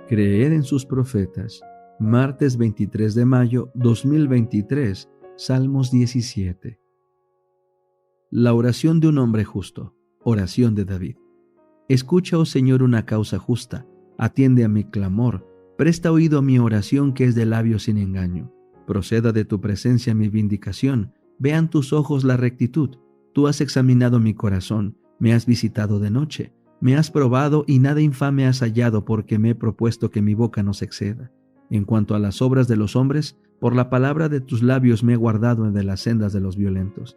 Creer en sus profetas. Martes 23 de mayo 2023, Salmos 17. La oración de un hombre justo. Oración de David. Escucha, oh Señor, una causa justa. Atiende a mi clamor. Presta oído a mi oración que es de labios sin engaño. Proceda de tu presencia mi vindicación. Vean tus ojos la rectitud. Tú has examinado mi corazón. Me has visitado de noche. Me has probado y nada infame has hallado, porque me he propuesto que mi boca no se exceda. En cuanto a las obras de los hombres, por la palabra de tus labios me he guardado de las sendas de los violentos.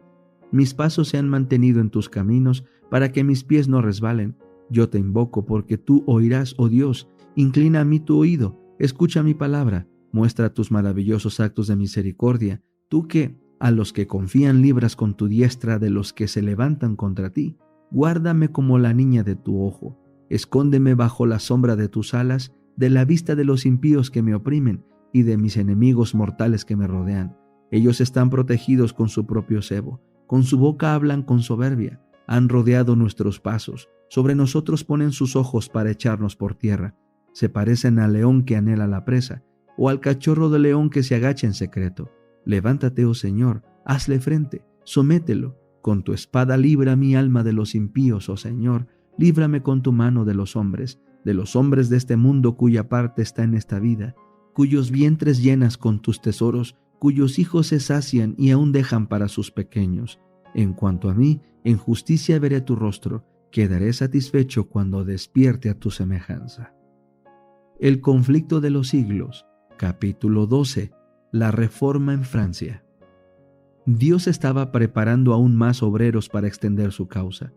Mis pasos se han mantenido en tus caminos, para que mis pies no resbalen. Yo te invoco, porque tú oirás, oh Dios. Inclina a mí tu oído, escucha mi palabra. Muestra tus maravillosos actos de misericordia, tú que a los que confían libras con tu diestra de los que se levantan contra ti. Guárdame como la niña de tu ojo. Escóndeme bajo la sombra de tus alas, de la vista de los impíos que me oprimen y de mis enemigos mortales que me rodean. Ellos están protegidos con su propio cebo, con su boca hablan con soberbia. Han rodeado nuestros pasos, sobre nosotros ponen sus ojos para echarnos por tierra. Se parecen al león que anhela la presa, o al cachorro de león que se agacha en secreto. Levántate, oh Señor, hazle frente, somételo. Con tu espada libra mi alma de los impíos, oh Señor. Líbrame con tu mano de los hombres de este mundo cuya parte está en esta vida, cuyos vientres llenas con tus tesoros, cuyos hijos se sacian y aún dejan para sus pequeños. En cuanto a mí, en justicia veré tu rostro, quedaré satisfecho cuando despierte a tu semejanza. El conflicto de los siglos, capítulo 12. La reforma en Francia. Dios estaba preparando aún más obreros para extender su causa.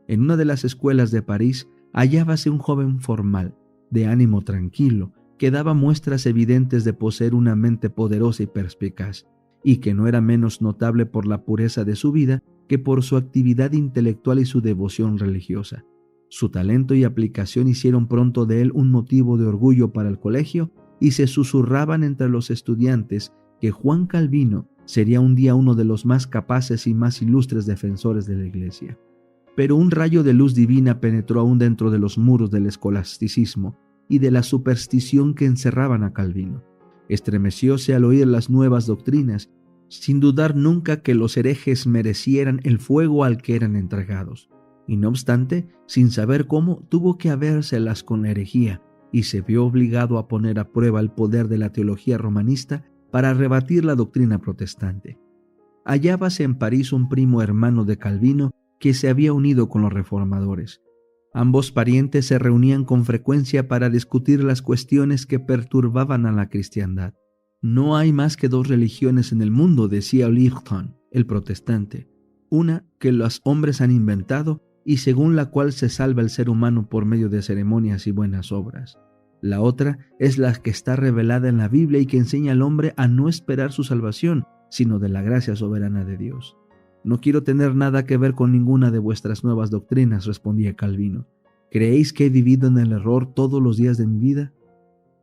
En una de las escuelas de París hallábase un joven formal, de ánimo tranquilo, que daba muestras evidentes de poseer una mente poderosa y perspicaz, y que no era menos notable por la pureza de su vida que por su actividad intelectual y su devoción religiosa. Su talento y aplicación hicieron pronto de él un motivo de orgullo para el colegio, y se susurraban entre los estudiantes que Juan Calvino sería un día uno de los más capaces y más ilustres defensores de la Iglesia. Pero un rayo de luz divina penetró aún dentro de los muros del escolasticismo y de la superstición que encerraban a Calvino. Estremecióse al oír las nuevas doctrinas, sin dudar nunca que los herejes merecieran el fuego al que eran entregados. Y no obstante, sin saber cómo, tuvo que habérselas con la herejía, y se vio obligado a poner a prueba el poder de la teología romanista para rebatir la doctrina protestante. Hallábase en París un primo hermano de Calvino que se había unido con los reformadores. Ambos parientes se reunían con frecuencia para discutir las cuestiones que perturbaban a la cristiandad. No hay más que dos religiones en el mundo, decía Lichton, el protestante. Una que los hombres han inventado y según la cual se salva el ser humano por medio de ceremonias y buenas obras. La otra es la que está revelada en la Biblia y que enseña al hombre a no esperar su salvación, sino de la gracia soberana de Dios. No quiero tener nada que ver con ninguna de vuestras nuevas doctrinas, respondía Calvino. ¿Creéis que he vivido en el error todos los días de mi vida?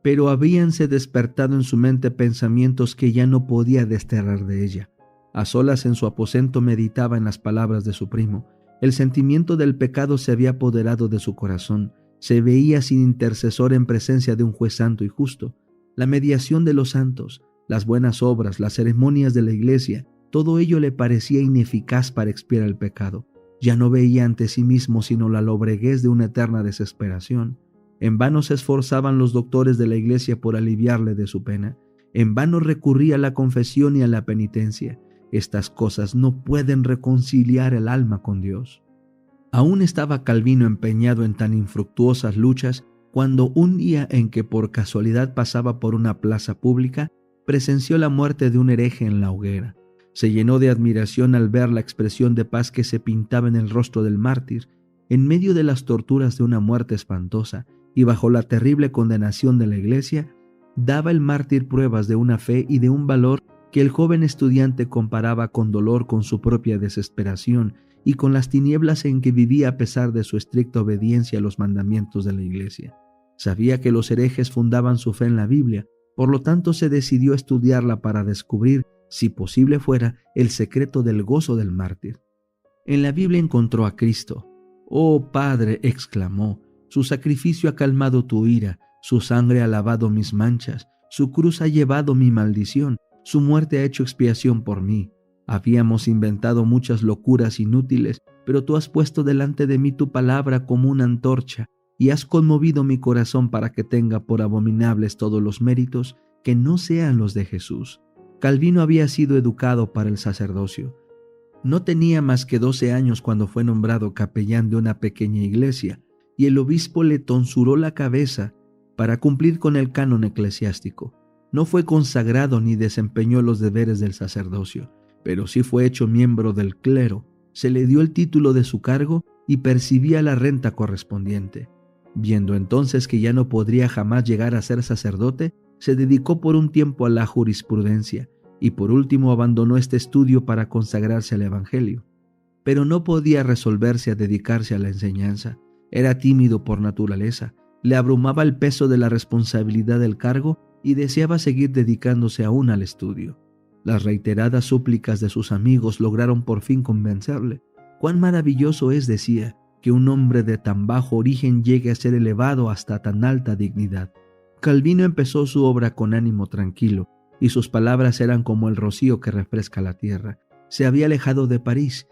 Pero habíanse despertado en su mente pensamientos que ya no podía desterrar de ella. A solas en su aposento meditaba en las palabras de su primo. El sentimiento del pecado se había apoderado de su corazón. Se veía sin intercesor en presencia de un juez santo y justo. La mediación de los santos, las buenas obras, las ceremonias de la iglesia, todo ello le parecía ineficaz para expiar el pecado. Ya no veía ante sí mismo sino la lobreguez de una eterna desesperación. En vano se esforzaban los doctores de la iglesia por aliviarle de su pena. En vano recurría a la confesión y a la penitencia. Estas cosas no pueden reconciliar el alma con Dios. Aún estaba Calvino empeñado en tan infructuosas luchas cuando un día en que por casualidad pasaba por una plaza pública, presenció la muerte de un hereje en la hoguera. Se llenó de admiración al ver la expresión de paz que se pintaba en el rostro del mártir, en medio de las torturas de una muerte espantosa, y bajo la terrible condenación de la iglesia, daba el mártir pruebas de una fe y de un valor que el joven estudiante comparaba con dolor con su propia desesperación y con las tinieblas en que vivía a pesar de su estricta obediencia a los mandamientos de la iglesia. Sabía que los herejes fundaban su fe en la Biblia, por lo tanto se decidió a estudiarla para descubrir, si posible fuera, el secreto del gozo del mártir. En la Biblia encontró a Cristo. «Oh Padre», exclamó, «su sacrificio ha calmado tu ira, Su sangre ha lavado mis manchas, su cruz ha llevado mi maldición, su muerte ha hecho expiación por mí. Habíamos inventado muchas locuras inútiles, pero tú has puesto delante de mí tu palabra como una antorcha, y has conmovido mi corazón para que tenga por abominables todos los méritos que no sean los de Jesús. Calvino había sido educado para el sacerdocio. No tenía más que 12 años cuando fue nombrado capellán de una pequeña iglesia, y el obispo le tonsuró la cabeza para cumplir con el canon eclesiástico. No fue consagrado ni desempeñó los deberes del sacerdocio, pero sí fue hecho miembro del clero. Se le dio el título de su cargo y percibía la renta correspondiente. Viendo entonces que ya no podría jamás llegar a ser sacerdote, se dedicó por un tiempo a la jurisprudencia y por último abandonó este estudio para consagrarse al Evangelio. Pero no podía resolverse a dedicarse a la enseñanza. Era tímido por naturaleza, le abrumaba el peso de la responsabilidad del cargo y deseaba seguir dedicándose aún al estudio. Las reiteradas súplicas de sus amigos lograron por fin convencerle. «Cuán maravilloso es», decía, «que un hombre de tan bajo origen llegue a ser elevado hasta tan alta dignidad». Calvino empezó su obra con ánimo tranquilo, y sus palabras eran como el rocío que refresca la tierra. Se había alejado de París,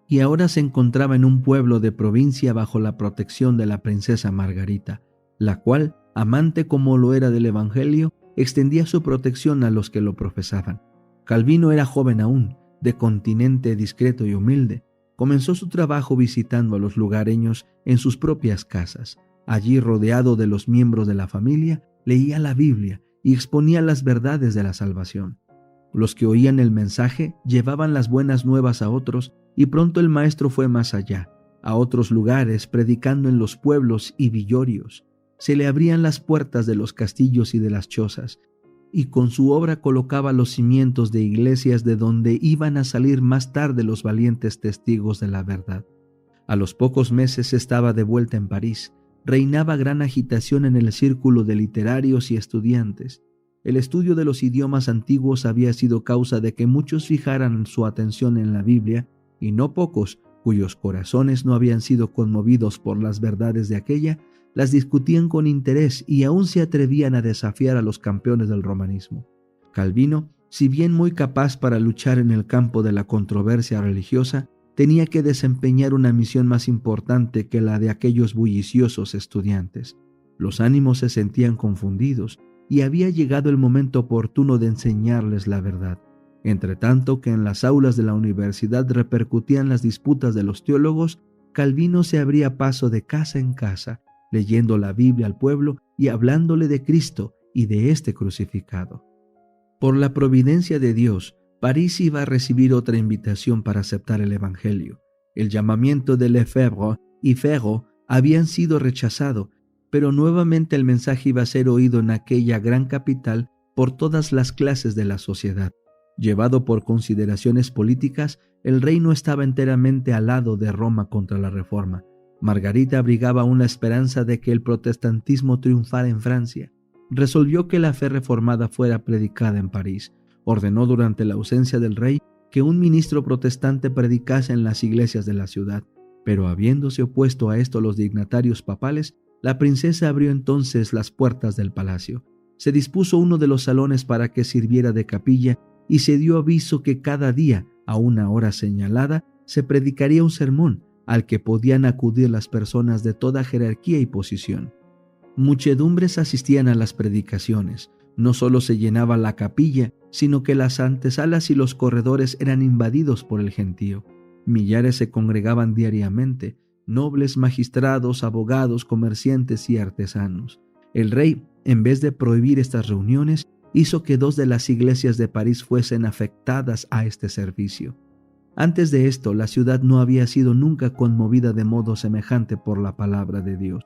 y ahora se encontraba en un pueblo de provincia bajo la protección de la princesa Margarita, la cual, amante como lo era del Evangelio, extendía su protección a los que lo profesaban. Calvino era joven aún, de continente discreto y humilde. Comenzó su trabajo visitando a los lugareños en sus propias casas. Allí, rodeado de los miembros de la familia, leía la Biblia y exponía las verdades de la salvación. Los que oían el mensaje llevaban las buenas nuevas a otros, y pronto el maestro fue más allá, a otros lugares, predicando en los pueblos y villorios. Se le abrían las puertas de los castillos y de las chozas, y con su obra colocaba los cimientos de iglesias de donde iban a salir más tarde los valientes testigos de la verdad. A los pocos meses estaba de vuelta en París. Reinaba gran agitación en el círculo de literarios y estudiantes. El estudio de los idiomas antiguos había sido causa de que muchos fijaran su atención en la Biblia, y no pocos, cuyos corazones no habían sido conmovidos por las verdades de aquella, las discutían con interés y aún se atrevían a desafiar a los campeones del romanismo. Calvino, si bien muy capaz para luchar en el campo de la controversia religiosa, tenía que desempeñar una misión más importante que la de aquellos bulliciosos estudiantes. Los ánimos se sentían confundidos y había llegado el momento oportuno de enseñarles la verdad. Entre tanto que en las aulas de la universidad repercutían las disputas de los teólogos, Calvino se abría paso de casa en casa, leyendo la Biblia al pueblo y hablándole de Cristo y de este crucificado. Por la providencia de Dios, París iba a recibir otra invitación para aceptar el Evangelio. El llamamiento de Lefebvre y Ferro habían sido rechazado, pero nuevamente el mensaje iba a ser oído en aquella gran capital por todas las clases de la sociedad. Llevado por consideraciones políticas, el reino estaba enteramente al lado de Roma contra la Reforma. Margarita abrigaba aún la esperanza de que el protestantismo triunfara en Francia. Resolvió que la fe reformada fuera predicada en París. Ordenó durante la ausencia del rey que un ministro protestante predicase en las iglesias de la ciudad, pero habiéndose opuesto a esto los dignatarios papales, la princesa abrió entonces las puertas del palacio. Se dispuso uno de los salones para que sirviera de capilla y se dio aviso que cada día, a una hora señalada, se predicaría un sermón al que podían acudir las personas de toda jerarquía y posición. Muchedumbres asistían a las predicaciones. No solo se llenaba la capilla, sino que las antesalas y los corredores eran invadidos por el gentío. Millares se congregaban diariamente, nobles, magistrados, abogados, comerciantes y artesanos. El rey, en vez de prohibir estas reuniones, hizo que 2 de las iglesias de París fuesen afectadas a este servicio. Antes de esto, la ciudad no había sido nunca conmovida de modo semejante por la palabra de Dios.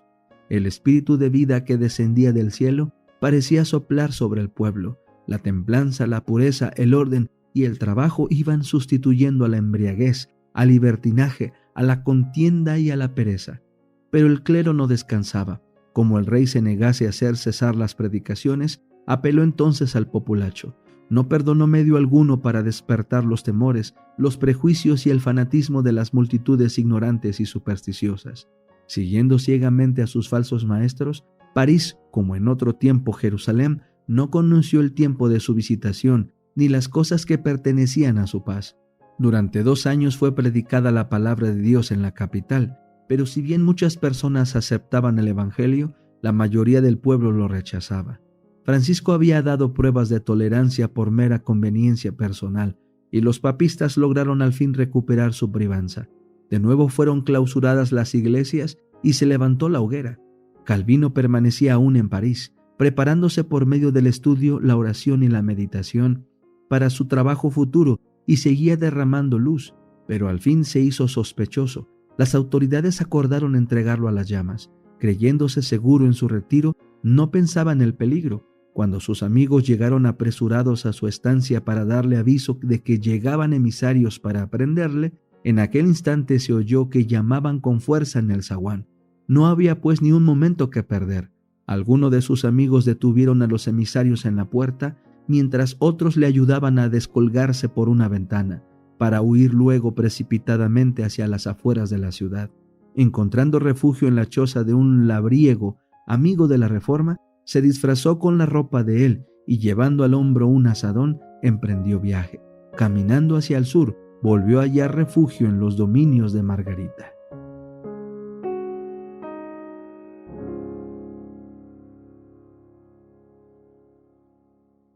El espíritu de vida que descendía del cielo parecía soplar sobre el pueblo. La templanza, la pureza, el orden y el trabajo iban sustituyendo a la embriaguez, al libertinaje, a la contienda y a la pereza. Pero el clero no descansaba. Como el rey se negase a hacer cesar las predicaciones, apeló entonces al populacho. No perdonó medio alguno para despertar los temores, los prejuicios y el fanatismo de las multitudes ignorantes y supersticiosas. Siguiendo ciegamente a sus falsos maestros, París, como en otro tiempo Jerusalén, no conoció el tiempo de su visitación ni las cosas que pertenecían a su paz. Durante 2 años fue predicada la palabra de Dios en la capital, pero si bien muchas personas aceptaban el Evangelio, la mayoría del pueblo lo rechazaba. Francisco había dado pruebas de tolerancia por mera conveniencia personal, y los papistas lograron al fin recuperar su privanza. De nuevo fueron clausuradas las iglesias y se levantó la hoguera. Calvino permanecía aún en París, preparándose por medio del estudio, la oración y la meditación para su trabajo futuro, y seguía derramando luz, pero al fin se hizo sospechoso. Las autoridades acordaron entregarlo a las llamas. Creyéndose seguro en su retiro, no pensaba en el peligro. Cuando sus amigos llegaron apresurados a su estancia para darle aviso de que llegaban emisarios para prenderle, en aquel instante se oyó que llamaban con fuerza en el zaguán. No había pues ni un momento que perder. Algunos de sus amigos detuvieron a los emisarios en la puerta, mientras otros le ayudaban a descolgarse por una ventana, para huir luego precipitadamente hacia las afueras de la ciudad. Encontrando refugio en la choza de un labriego, amigo de la Reforma, se disfrazó con la ropa de él y, llevando al hombro un azadón, emprendió viaje. Caminando hacia el sur, volvió a hallar refugio en los dominios de Margarita.